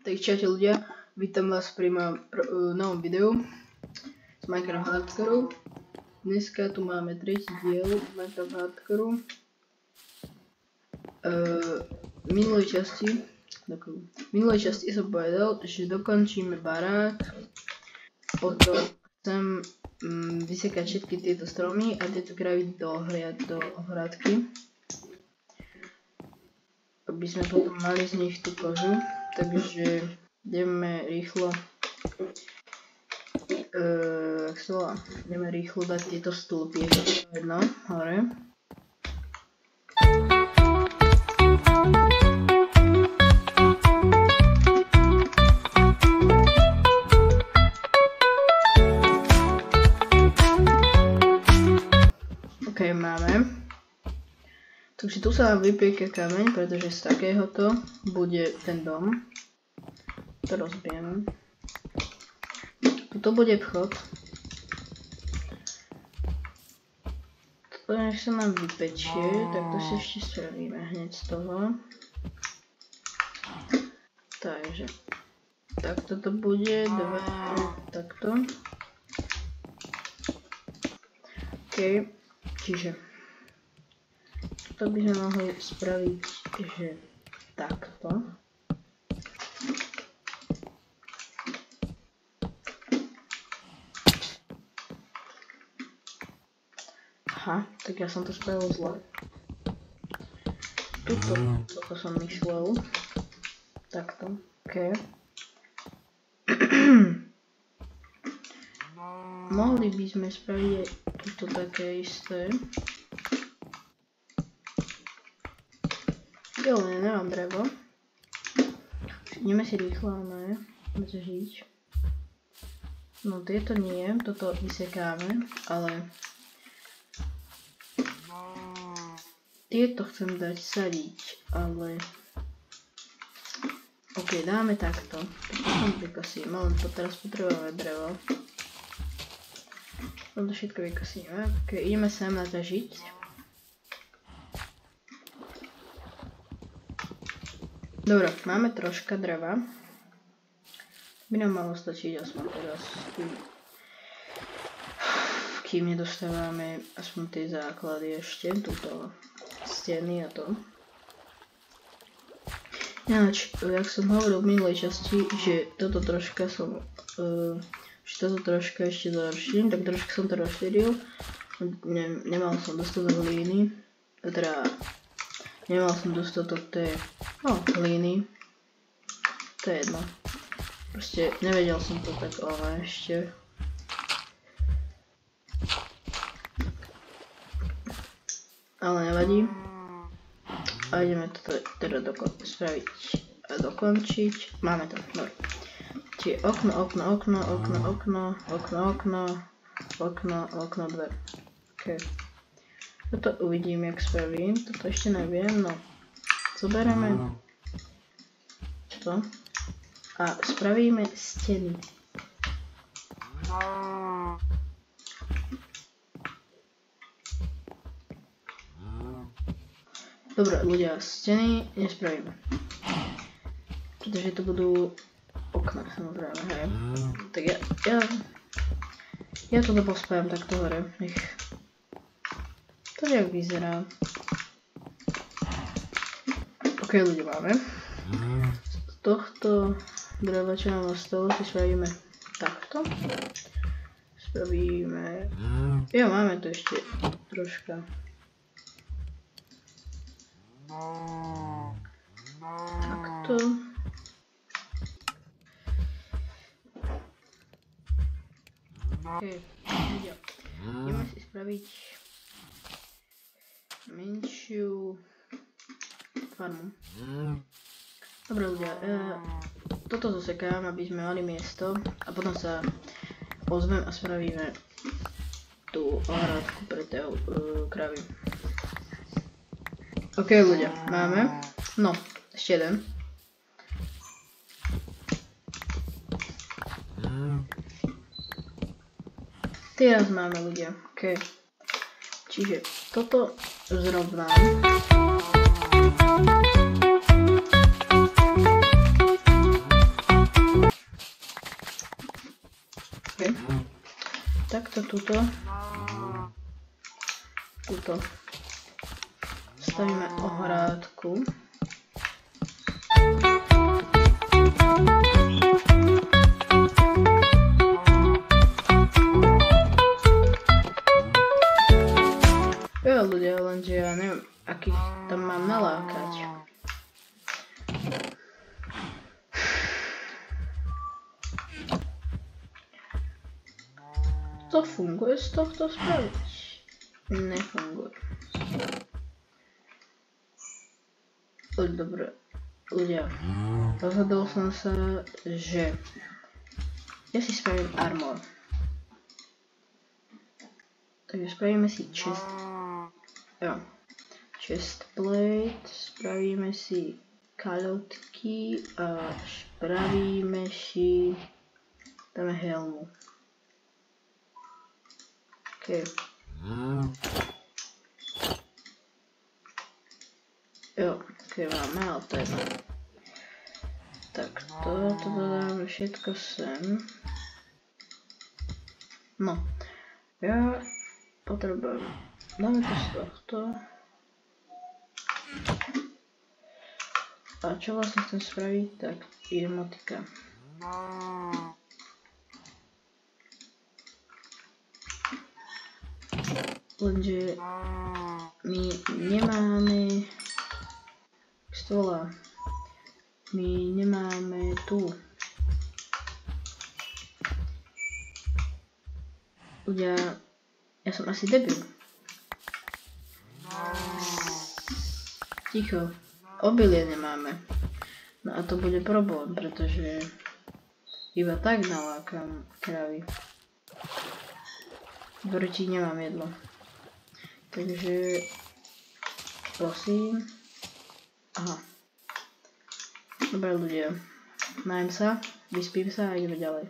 Tak čaute ľudia, vítam vás pri mojom novom videu z Minecraft Hardcore. Dneska tu máme tretí diel Minecraft Hardcore. V minulej časti som povedal, že dokončíme barák, potom chcem vysekať všetky tieto stromy a tieto kravy do hradky, aby sme potom mali z nich tú kožu. Takže ideme rýchlo dať tieto stĺpy jedno hore. Ok, máme. Takže tu sa nám vypieka kameň, pretože z takéhoto bude ten dom. To rozbijeme. Tuto bude vchod. Toto nech sa nám vypečie, tak to si ešte spravíme hneď z toho. Takže takto to bude, takto. Ok, čiže to by sme mohli spraviť, že takto. Aha, tak ja som to spravil zle. Toto som myslel. Takto, ok. Mohli by sme spraviť toto také isté. Jo, nemám drevo. Ideme si rýchlo, ne? Zažiť. No tieto nie, toto vysekáme, ale tieto chcem dať sadiť, ale ok, dáme takto. Potom vykosíme, len to teraz potrebujeme drevo. Toto všetko vykosíme. Ok, ideme sem zažiť. Dobre, máme troška dreva. By nám malo stačiť aspoň teraz, kým nedostávame aspoň tie základy ešte, túto steny a to. Ináč, jak som hovoril v minulej časti, že toto troška ešte zlepším, tak troška som to rozšíril. Nemal som dostatok hlíny, teda nemal som dostatok tej hlíny, to je jedno. Proste nevedel som to tak, ale ešte. Ale nevadí. A ideme to teda spraviť a dokončiť. Máme to, dobre. Čiže okno, dver. Ok. Toto uvidím, jak spravím. Toto ešte neviem, no. Zoberieme to a spravíme steny. Dobre, ľudia, steny nespravíme. Pretože to budú okna, samozrejme, hej. Tak ja toto pospájam takto hore, nech to jak vyzerá. Ok, ľudia, máme. Z tohto dreva, čo nám ostalo, si spravíme takto. Spravíme. Jo, máme tu ešte troška. Takto. Ok, ľudia. Ideme si spraviť menšiu farmu. Dobre ľudia, toto zosekám, aby sme mali miesto a potom sa ozvem a spravíme tú ohradku pre tie kravy. Ok ľudia, máme. No, ešte jeden. Teraz máme ľudia, ok. Čiže toto zrovnám. takto tuto stavíme ohrádku. Jo ľudia, lenže ja neviem, akých tam mám nalákať. To funguje z tohto spraviť? Nefunguje. Dobre, ľudia, rozhodol som sa, že ja si spravím armor. Takže spravíme si chestplate, spravíme si kalotky a spravíme si, dáme helmu. Okay. Jo, okay, máme, ale to je jedno. Tak toto dáme všetko sem. No, ja potrebujem, dáme to z tohto. A čo vlastne chcem spraviť, tak emotika. Lenže my nemáme, my nemáme tu. Ľudia, ja som asi debil. Ticho, obilie nemáme. No a to bude problém, pretože iba tak nalákam kravy. Vrti nemám jedlo. Takže prosím. Aha. Dobre ľudia. Najem sa, vyspím sa a ideme ďalej.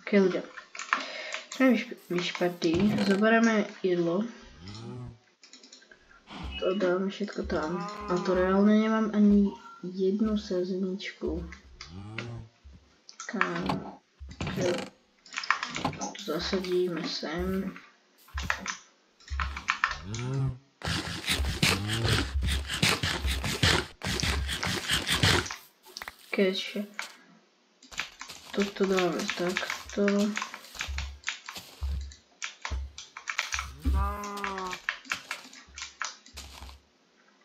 Ok ľudia. Sme vyšpatí, zoberieme jedlo. To dáme všetko tam. A to reálne nemám ani jednu sezničku. Kam? To zasadíme sem. Keďže toto dáme takto.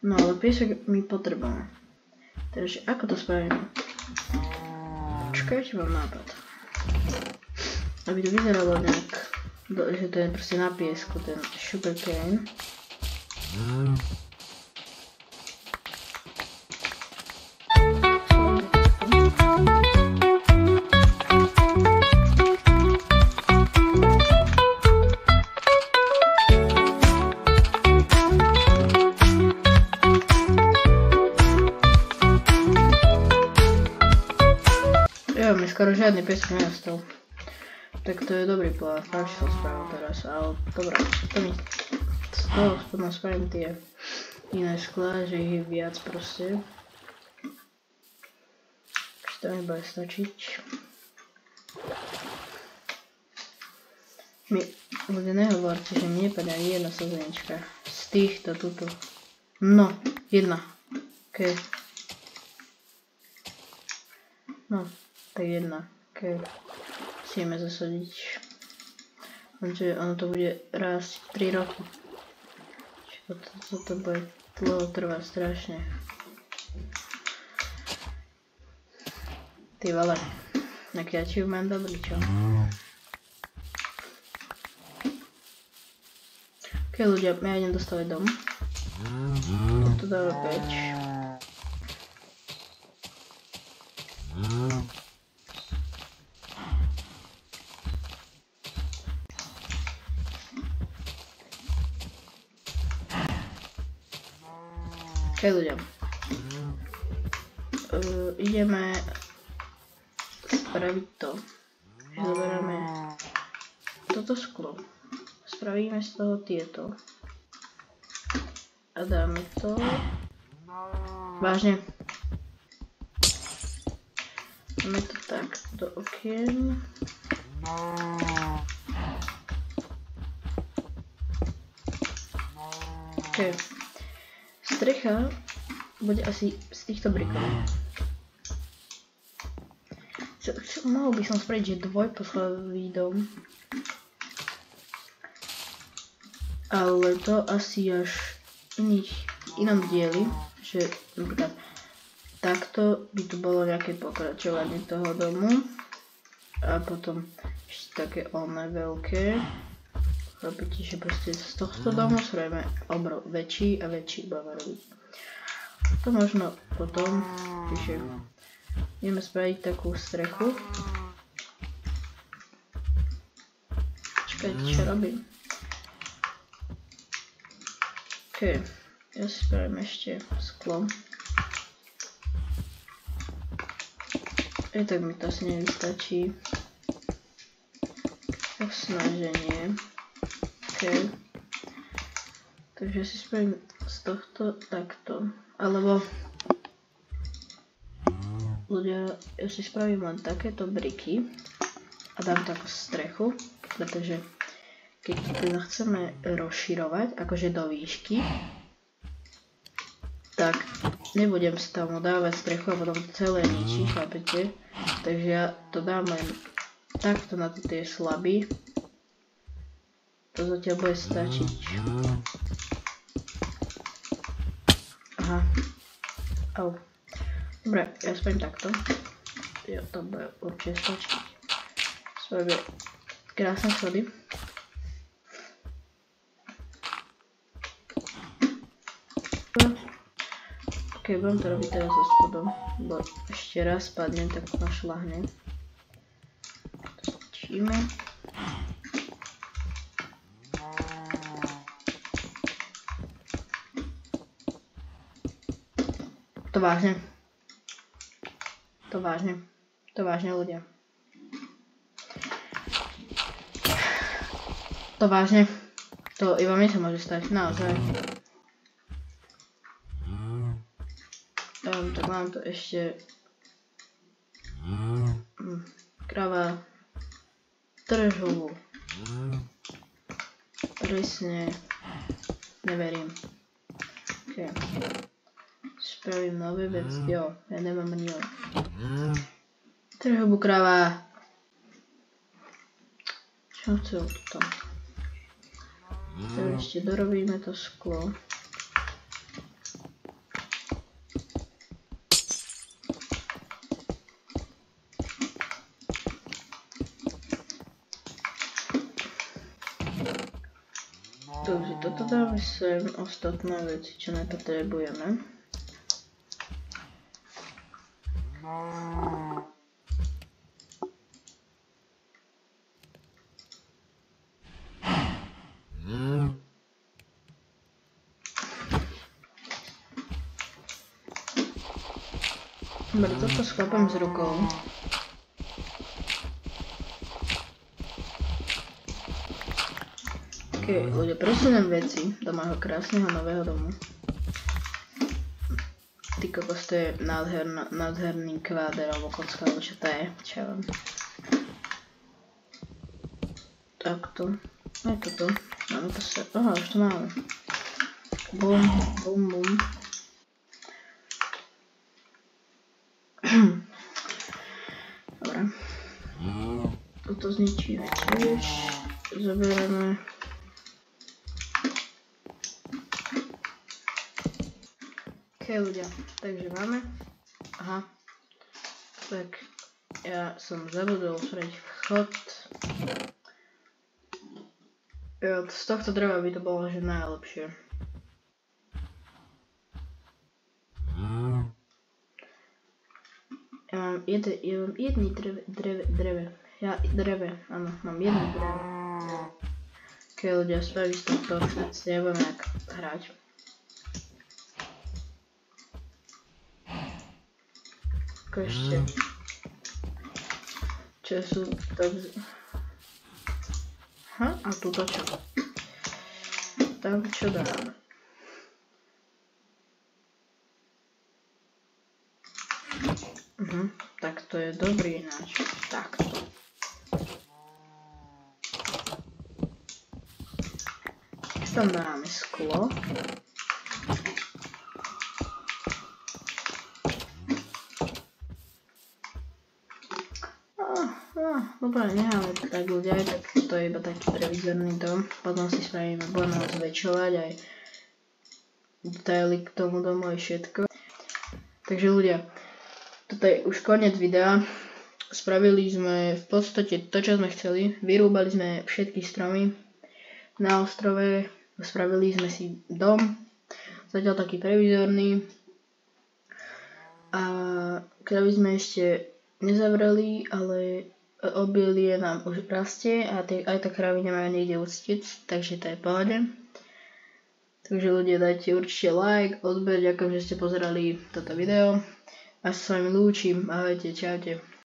No ale piesok my potrebujeme. Takže ako to spravíme? Počkajte, mám nápad. Aby to vyzeralo nejak, že to je proste na piesku, ten sugarcane. Skoro žiadny piesok nenastal. Tak to je dobrý plán, fakt som spravil teraz, ale dobré, to mi z toho spodnom spravím tie iné skla, že ich je viac proste. Takže to mi bude stačiť. Mi ľudia nehovorte, že mi nepadne ani jedna slzenička z týchto tuto. No, jedna. OK. No. Tak jedna, keď musíme zasadiť. Lenže ono to bude rásť 3 roky. Čiže to bude dlho trvať strašne. Ty vole, nejaký achievement dobrý, čo? Ok ľudia, ja idem dostavať dom. Tu dáme peč. Ok ľudia, ideme spraviť to, že zoberieme toto sklo, spravíme z toho tieto A dáme to. Vážne. Dáme to tak do okien. OK. Strecha bude asi z týchto brikov. Mohol by som spraviť, že dvojposchodový dom. Ale to asi až v inom dieli, že napríklad takto by tu bolo nejaké pokračovanie toho domu. A potom ešte také veľké. Chápete, že proste z tohto domu spravíme väčší a väčší budeme robiť. To možno potom, čiže ideme spraviť takú strechu. Čakajte, čo robím. OK, ja si spravím ešte sklo. Tak mi to asi nevystačí. Tak snaženie. OK. Takže si spravím z tohto takto. Alebo ľudia, ja si spravím len takéto briky a dám to ako strechu, pretože keď teda chceme rozširovať, akože do výšky, tak nebudem si tam dávať strechu a potom celé ničí, chápete? Takže ja to dám len takto na tie slaby. To zatiaľ bude stačiť. Aha. Au. Dobre, ja spravím takto. Jo, to bude určite stačiť. Spravíme krásne schody. Ok, budem to robiť teraz so spodom, bo ešte raz spadnem, tak ma šľahne. To stačíme. To vážne. To vážne. To vážne, ľudia. To vážne. To iba mi sa môže stať, naozaj. Tak mám to ešte... Krava. Tržu. Presne. Neverím. Ok. Spravím nové veci. Jo, ja nemám ani jo. Tržu krava. Čo chcem toto? Tak ešte dorobíme to sklo. Takže toto dáme sem ostatné veci, čo nepotrebujeme. Dobre, toto sklapem s rukou. Ok, ľudia, presuniem veci do môjho krásneho nového domu. Ty kokos, to je nádherný kváder alebo kocka, alebo čo to je, čo ja vám. Takto. Aj toto. Máme to sa... Aha, už to máme. Bum, bum, bum. Dobre. Toto zničíme tiež. Zaberieme. Ok, ľudia, takže máme. Aha. Tak ja som zabudol spraviť vchod. Z tohto dreva by to bolo že najlepšie. Ja mám jedny dreve. Áno, mám jedno dreve. Keď ľudia spraví z tohto, si nebudem nejak hrať. Ako ešte. Čo sú tak... Aha, a tuto čo? Tam čo dáme? Tak to je dobrý ináč. Takto. Tam dáme sklo. Dobre, necháme to tak ľudia, tak to je iba taký previzorný dom. Potom si spravíme, budeme ho zväčšovať aj detaily k tomu domu aj všetko. Takže ľudia, toto je už koniec videa. Spravili sme v podstate to, čo sme chceli. Vyrúbali sme všetky stromy na ostrove. Spravili sme si dom. Zatiaľ taký previzorný. A kravy sme ešte nezavreli, ale obilie nám už rastie a aj tak kravy nemajú niekde uctiec, takže to je v pohode. Takže ľudia, dajte určite like, odber, ďakujem, že ste pozerali toto video. A sa s vami lúčim, ahojte, čaute.